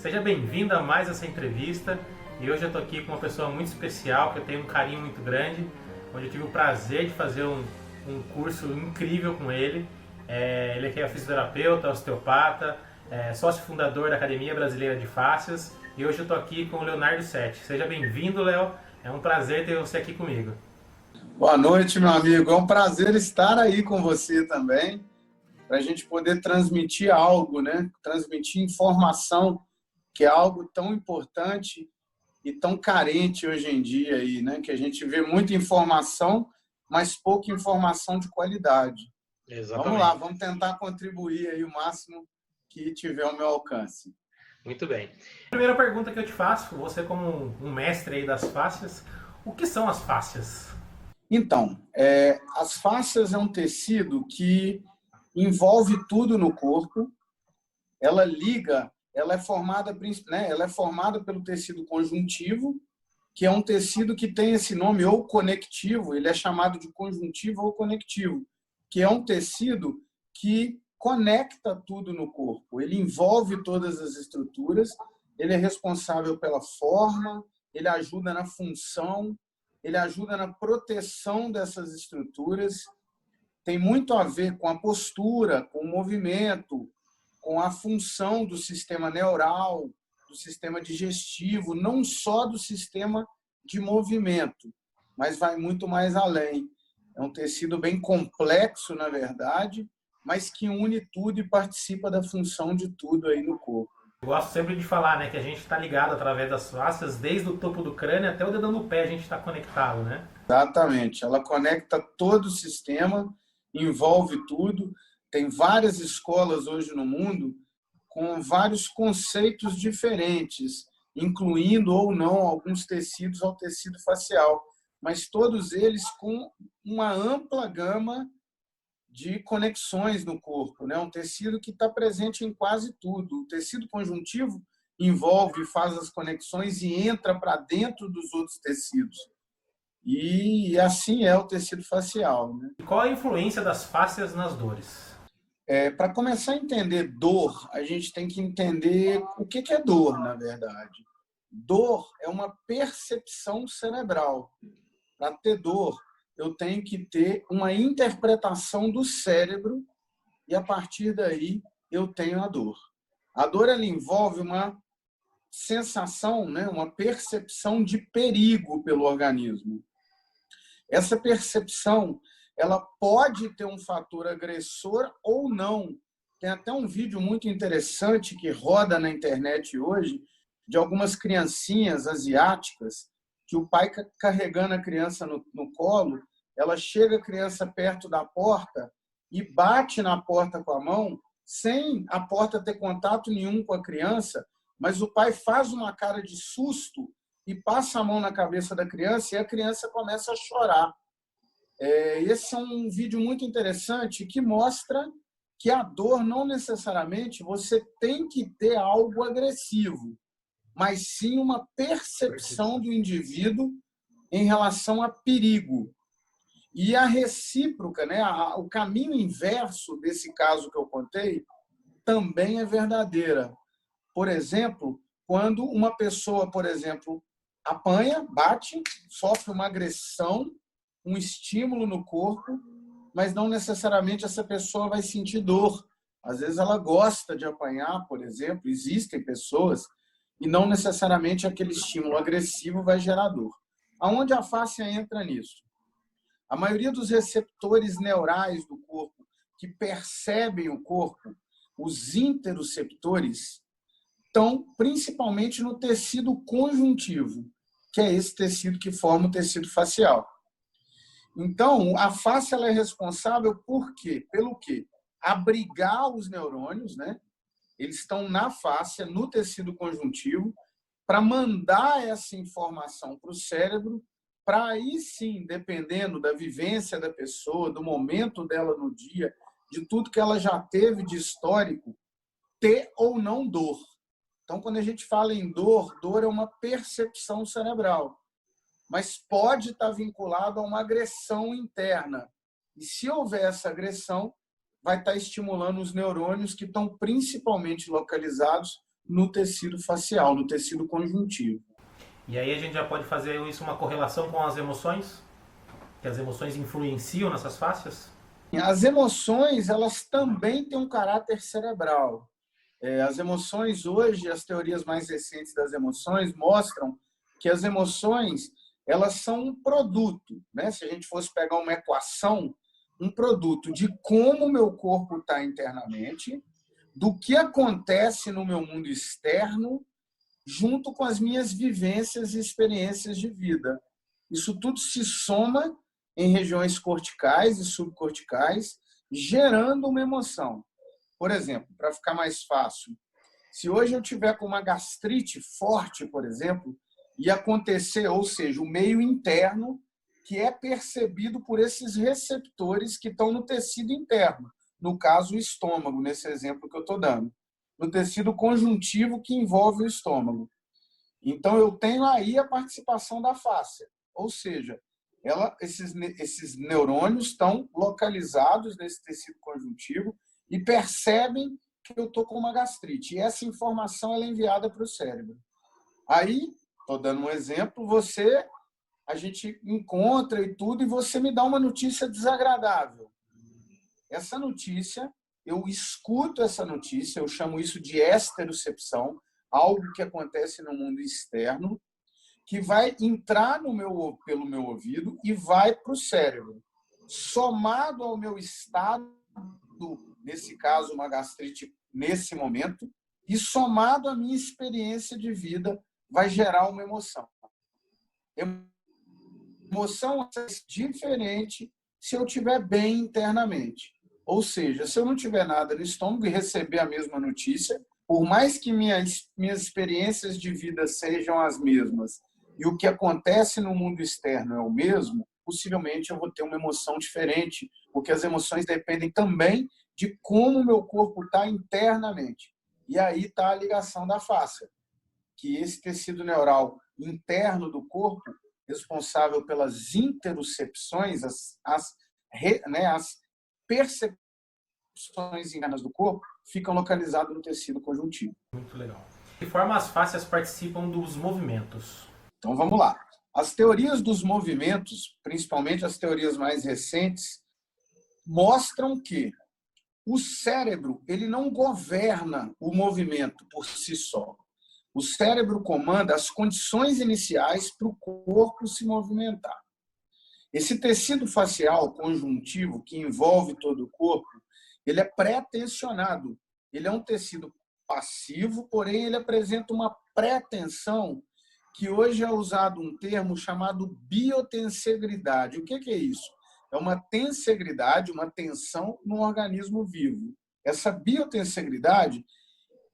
Seja bem-vindo a mais essa entrevista. E hoje eu estou aqui com uma pessoa muito especial, que eu tenho um carinho muito grande, onde eu tive o prazer de fazer um curso incrível com ele. Ele aqui é fisioterapeuta, osteopata, sócio fundador da Academia Brasileira de Fáscias. E hoje eu estou aqui com o Leonardo Setti. Seja bem-vindo, Léo. É um prazer ter você aqui comigo. Boa noite, meu amigo. É um prazer estar aí com você também, para a gente poder transmitir algo, né? Transmitir informação, que é algo tão importante e tão carente hoje em dia aí, né? Que a gente vê muita informação, mas pouca informação de qualidade. Exatamente. Vamos lá, vamos tentar contribuir aí o máximo que tiver ao meu alcance. Muito bem. Primeira pergunta que eu te faço, você como um mestre aí das fáscias, o que são as fáscias? Então, as fáscias é um tecido que envolve tudo no corpo. Ela liga, ela é formada, né, ela é formada pelo tecido conjuntivo, que é um tecido que tem esse nome, ou conectivo, ele é chamado de conjuntivo ou conectivo, que é um tecido que conecta tudo no corpo. Ele envolve todas as estruturas, ele é responsável pela forma, ele ajuda na função, ele ajuda na proteção dessas estruturas. Tem muito a ver com a postura, com o movimento, com a função do sistema neural, do sistema digestivo, não só do sistema de movimento, mas vai muito mais além. É um tecido bem complexo, na verdade, mas que une tudo e participa da função de tudo aí no corpo. Eu gosto sempre de falar, né, que a gente está ligado através das fáscias, desde o topo do crânio até o dedão do pé a gente está conectado, né? Exatamente. Ela conecta todo o sistema, envolve tudo. Tem várias escolas hoje no mundo com vários conceitos diferentes, incluindo ou não alguns tecidos ao tecido facial, mas todos eles com uma ampla gama de conexões no corpo, né? Um tecido que está presente em quase tudo. O tecido conjuntivo envolve, faz as conexões e entra para dentro dos outros tecidos. E assim é o tecido facial, né? E qual a influência das fáscias nas dores? Para começar a entender dor, a gente tem que entender o que é dor, na verdade. Dor é uma percepção cerebral. Para ter dor, eu tenho que ter uma interpretação do cérebro e, a partir daí, eu tenho a dor. A dor ela envolve uma sensação, né, uma percepção de perigo pelo organismo. Essa percepção ela pode ter um fator agressor ou não. Tem até um vídeo muito interessante que roda na internet hoje de algumas criancinhas asiáticas que o pai carregando a criança no colo, ela chega a criança perto da porta e bate na porta com a mão, sem a porta ter contato nenhum com a criança, mas o pai faz uma cara de susto e passa a mão na cabeça da criança e a criança começa a chorar. Esse é um vídeo muito interessante que mostra que a dor não necessariamente você tem que ter algo agressivo, mas sim uma percepção do indivíduo em relação a perigo. E a recíproca, né, o caminho inverso desse caso que eu contei, também é verdadeira. Por exemplo, quando uma pessoa, por exemplo, apanha, bate, sofre uma agressão, um estímulo no corpo, mas não necessariamente essa pessoa vai sentir dor. Às vezes ela gosta de apanhar, por exemplo, existem pessoas, e não necessariamente aquele estímulo agressivo vai gerar dor. Aonde a fáscia entra nisso? A maioria dos receptores neurais do corpo que percebem o corpo, os interoceptores, estão principalmente no tecido conjuntivo, que é esse tecido que forma o tecido facial. Então, a face ela é responsável por quê? Pelo quê? Abrigar os neurônios, né? Eles estão na face, no tecido conjuntivo, para mandar essa informação para o cérebro, para aí sim, dependendo da vivência da pessoa, do momento dela no dia, de tudo que ela já teve de histórico, ter ou não dor. Então, quando a gente fala em dor, dor é uma percepção cerebral, mas pode estar vinculado a uma agressão interna. E se houver essa agressão, vai estar estimulando os neurônios que estão principalmente localizados no tecido facial, no tecido conjuntivo. E aí a gente já pode fazer isso uma correlação com as emoções? Que as emoções influenciam nessas fáscias? As emoções, elas também têm um caráter cerebral. As emoções hoje, as teorias mais recentes das emoções mostram que as emoções, elas são um produto, né? Se a gente fosse pegar uma equação, um produto de como o meu corpo está internamente, do que acontece no meu mundo externo, junto com as minhas vivências e experiências de vida. Isso tudo se soma em regiões corticais e subcorticais, gerando uma emoção. Por exemplo, para ficar mais fácil, se hoje eu tiver com uma gastrite forte, por exemplo, e acontecer, ou seja, o meio interno, que é percebido por esses receptores que estão no tecido interno, no caso, o estômago, nesse exemplo que eu estou dando, no tecido conjuntivo que envolve o estômago. Então, eu tenho aí a participação da fáscia, ou seja, esses neurônios estão localizados nesse tecido conjuntivo e percebem que eu estou com uma gastrite. E essa informação ela é enviada para o cérebro. Aí, estou dando um exemplo, a gente encontra e tudo, e você me dá uma notícia desagradável. Essa notícia, eu escuto essa notícia, eu chamo isso de esterocepção, algo que acontece no mundo externo, que vai entrar pelo meu ouvido e vai para o cérebro. Somado ao meu estado, nesse caso, uma gastrite nesse momento, e somado à minha experiência de vida, vai gerar uma emoção. Emoção é diferente se eu estiver bem internamente. Ou seja, se eu não tiver nada no estômago e receber a mesma notícia, por mais que minhas experiências de vida sejam as mesmas e o que acontece no mundo externo é o mesmo, possivelmente eu vou ter uma emoção diferente, porque as emoções dependem também de como o meu corpo está internamente. E aí está a ligação da fáscia, que esse tecido neural interno do corpo, responsável pelas interocepções, as percepções internas do corpo, ficam localizadas no tecido conjuntivo. Muito legal. De que forma as fáscias participam dos movimentos? Então, vamos lá. As teorias dos movimentos, principalmente as teorias mais recentes, mostram que o cérebro ele não governa o movimento por si só. O cérebro comanda as condições iniciais para o corpo se movimentar. Esse tecido facial conjuntivo que envolve todo o corpo, ele é pré-tensionado. Ele é um tecido passivo, porém ele apresenta uma pré-tensão que hoje é usado um termo chamado biotensegridade. O que é isso? É uma tensegridade, uma tensão no organismo vivo. Essa biotensegridade,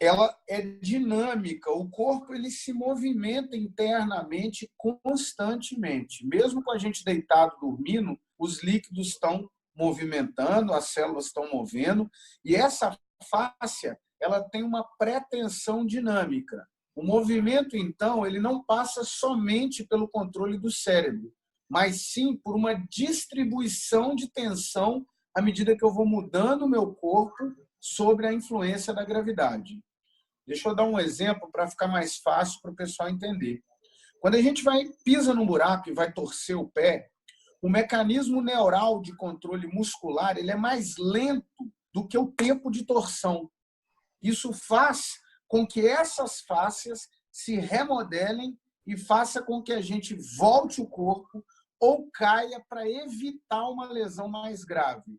ela é dinâmica, o corpo ele se movimenta internamente constantemente. Mesmo com a gente deitado dormindo, os líquidos estão movimentando, as células estão movendo, e essa fáscia, ela tem uma pré-tensão dinâmica. O movimento, então, ele não passa somente pelo controle do cérebro, mas sim por uma distribuição de tensão à medida que eu vou mudando o meu corpo sobre a influência da gravidade. Deixa eu dar um exemplo para ficar mais fácil para o pessoal entender. Quando a gente pisa num buraco e vai torcer o pé, o mecanismo neural de controle muscular ele é mais lento do que o tempo de torção. Isso faz com que essas fáscias se remodelem e faça com que a gente volte o corpo ou caia para evitar uma lesão mais grave.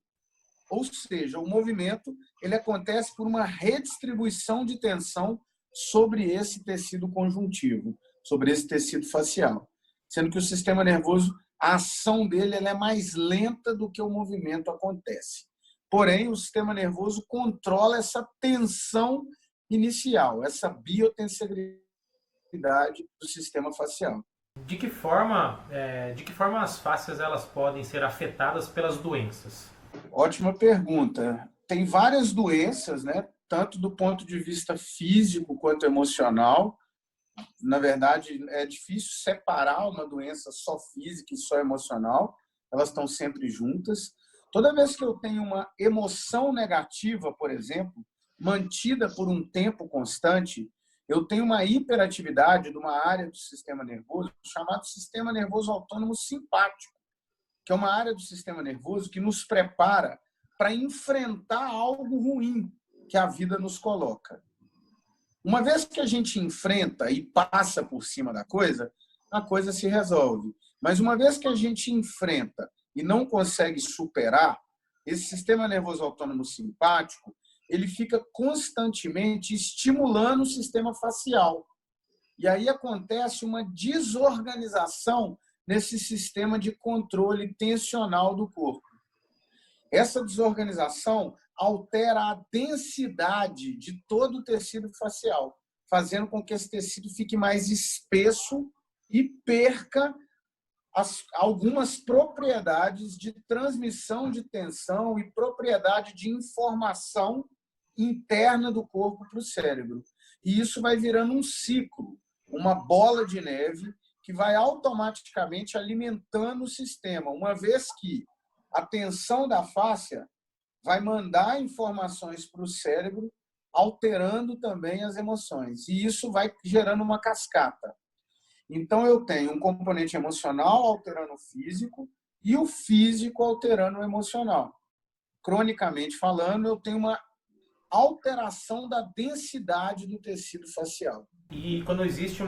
Ou seja, o movimento ele acontece por uma redistribuição de tensão sobre esse tecido conjuntivo, sobre esse tecido facial. Sendo que o sistema nervoso, a ação dele ela é mais lenta do que o movimento acontece. Porém, o sistema nervoso controla essa tensão inicial, essa biotensegridade do sistema facial. De que forma as fáscias elas podem ser afetadas pelas doenças? Ótima pergunta. Tem várias doenças, né? Tanto do ponto de vista físico quanto emocional. Na verdade, é difícil separar uma doença só física e só emocional. Elas estão sempre juntas. Toda vez que eu tenho uma emoção negativa, por exemplo, mantida por um tempo constante, eu tenho uma hiperatividade de uma área do sistema nervoso chamado sistema nervoso autônomo simpático, que é uma área do sistema nervoso que nos prepara para enfrentar algo ruim que a vida nos coloca. Uma vez que a gente enfrenta e passa por cima da coisa, a coisa se resolve. Mas uma vez que a gente enfrenta e não consegue superar, esse sistema nervoso autônomo simpático, ele fica constantemente estimulando o sistema facial. E aí acontece uma desorganização nesse sistema de controle tensional do corpo. Essa desorganização altera a densidade de todo o tecido facial, fazendo com que esse tecido fique mais espesso e perca algumas propriedades de transmissão de tensão e propriedade de informação interna do corpo para o cérebro. E isso vai virando um ciclo, uma bola de neve que vai automaticamente alimentando o sistema, uma vez que a tensão da fáscia vai mandar informações para o cérebro, alterando também as emoções. E isso vai gerando uma cascata. Então, eu tenho um componente emocional alterando o físico e o físico alterando o emocional. Cronicamente falando, eu tenho uma alteração da densidade do tecido facial. E quando existe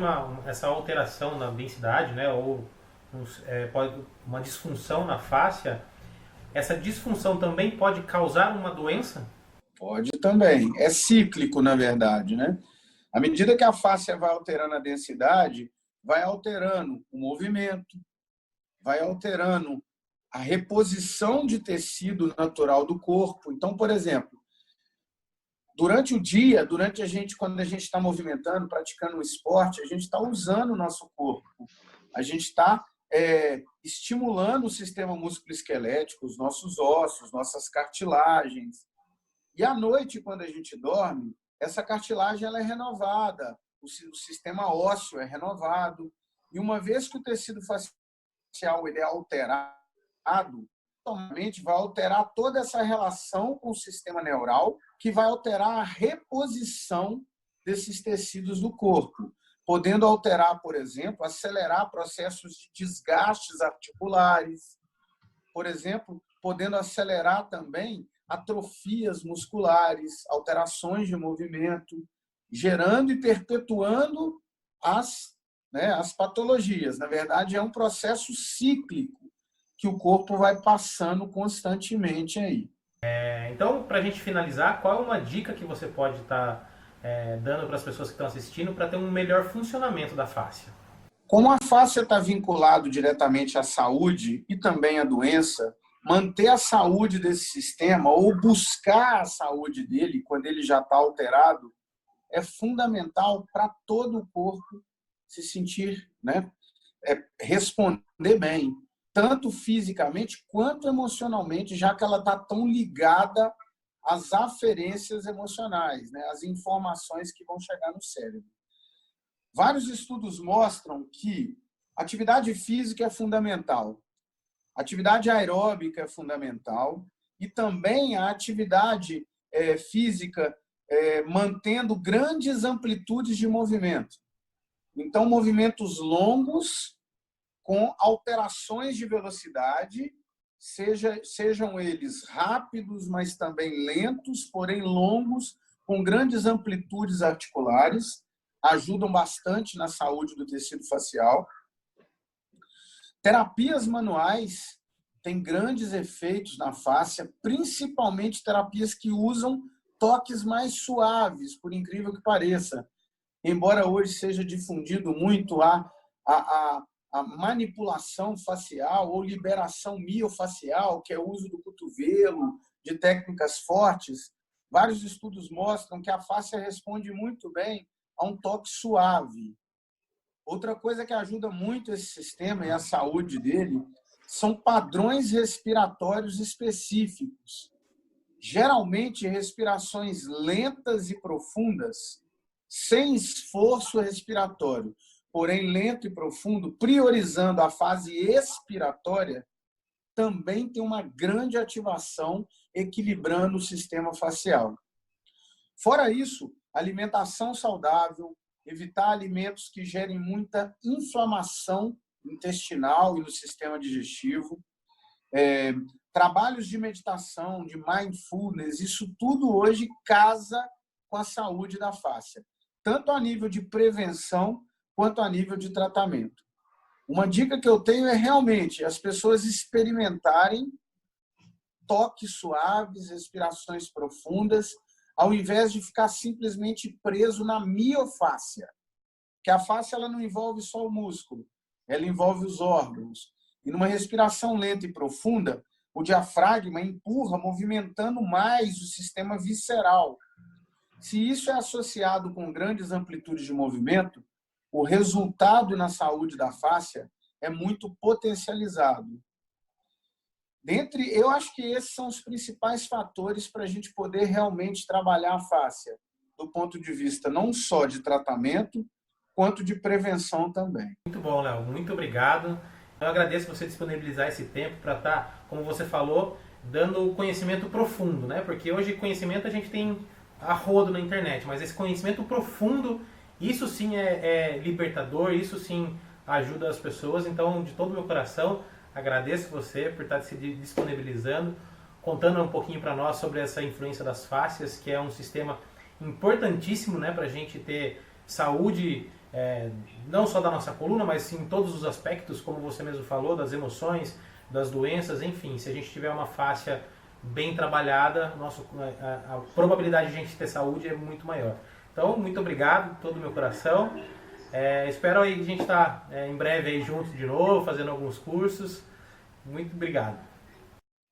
essa alteração na densidade, né, ou uma disfunção na fáscia, essa disfunção também pode causar uma doença? Pode também. É cíclico, na verdade, né? À medida que a fáscia vai alterando a densidade, vai alterando o movimento, vai alterando a reposição de tecido natural do corpo. Então, por exemplo, durante o dia, quando a gente está movimentando, praticando um esporte, a gente está usando o nosso corpo. A gente está estimulando o sistema músculo-esquelético, os nossos ossos, nossas cartilagens. E à noite, quando a gente dorme, essa cartilagem ela é renovada, o sistema ósseo é renovado. E uma vez que o tecido facial ele é alterado, automaticamente vai alterar toda essa relação com o sistema neural, que vai alterar a reposição desses tecidos do corpo, podendo alterar, por exemplo, acelerar processos de desgastes articulares, por exemplo, podendo acelerar também atrofias musculares, alterações de movimento, gerando e perpetuando as patologias. Na verdade, é um processo cíclico que o corpo vai passando constantemente aí. Então, para a gente finalizar, qual é uma dica que você pode estar dando para as pessoas que estão assistindo para ter um melhor funcionamento da fáscia? Como a fáscia está vinculado diretamente à saúde e também à doença, manter a saúde desse sistema ou buscar a saúde dele quando ele já está alterado é fundamental para todo o corpo se sentir, responder bem, tanto fisicamente quanto emocionalmente, já que ela está tão ligada às aferências emocionais, às informações que vão chegar no cérebro. Vários estudos mostram que atividade física é fundamental, atividade aeróbica é fundamental e também a atividade física mantendo grandes amplitudes de movimento. Então, movimentos longos com alterações de velocidade, sejam eles rápidos, mas também lentos, porém longos, com grandes amplitudes articulares, ajudam bastante na saúde do tecido facial. Terapias manuais têm grandes efeitos na fáscia, principalmente terapias que usam toques mais suaves, por incrível que pareça. Embora hoje seja difundido muito a manipulação facial ou liberação miofacial, que é o uso do cotovelo, de técnicas fortes, vários estudos mostram que a fáscia responde muito bem a um toque suave. Outra coisa que ajuda muito esse sistema e a saúde dele são padrões respiratórios específicos. Geralmente, respirações lentas e profundas, sem esforço respiratório, porém lento e profundo, priorizando a fase expiratória, também tem uma grande ativação equilibrando o sistema facial. Fora isso, alimentação saudável, evitar alimentos que gerem muita inflamação intestinal e no sistema digestivo, trabalhos de meditação, de mindfulness, isso tudo hoje casa com a saúde da fáscia, tanto a nível de prevenção quanto a nível de tratamento. Uma dica que eu tenho é realmente as pessoas experimentarem toques suaves, respirações profundas, ao invés de ficar simplesmente preso na miofáscia. Que a fáscia ela não envolve só o músculo, ela envolve os órgãos. E numa respiração lenta e profunda, o diafragma empurra, movimentando mais o sistema visceral. Se isso é associado com grandes amplitudes de movimento, o resultado na saúde da fáscia é muito potencializado. Eu acho que esses são os principais fatores para a gente poder realmente trabalhar a fáscia, do ponto de vista não só de tratamento, quanto de prevenção também. Muito bom, Léo. Muito obrigado. Eu agradeço você disponibilizar esse tempo para estar, como você falou, dando conhecimento profundo, né? Porque hoje conhecimento a gente tem a rodo na internet, mas esse conhecimento profundo, isso sim é libertador, isso sim ajuda as pessoas. Então, de todo o meu coração, agradeço você por estar se disponibilizando, contando um pouquinho para nós sobre essa influência das fáscias, que é um sistema importantíssimo, né, para a gente ter saúde, não só da nossa coluna, mas sim em todos os aspectos, como você mesmo falou, das emoções, das doenças, enfim. Se a gente tiver uma fáscia bem trabalhada, a probabilidade de a gente ter saúde é muito maior. Então, muito obrigado, todo o meu coração. Espero aí a gente estar em breve aí juntos de novo, fazendo alguns cursos. Muito obrigado.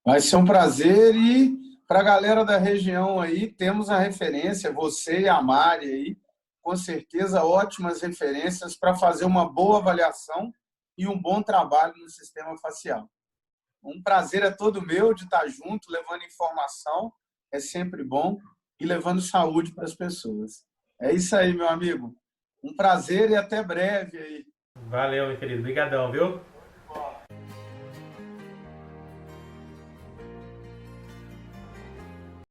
Vai ser um prazer e para a galera da região aí, temos a referência, você e a Mari aí, com certeza ótimas referências para fazer uma boa avaliação e um bom trabalho no sistema facial. Um prazer é todo meu de estar junto, levando informação, é sempre bom, e levando saúde para as pessoas. É isso aí, meu amigo. Um prazer e até breve aí. Valeu, meu querido. Obrigadão, viu?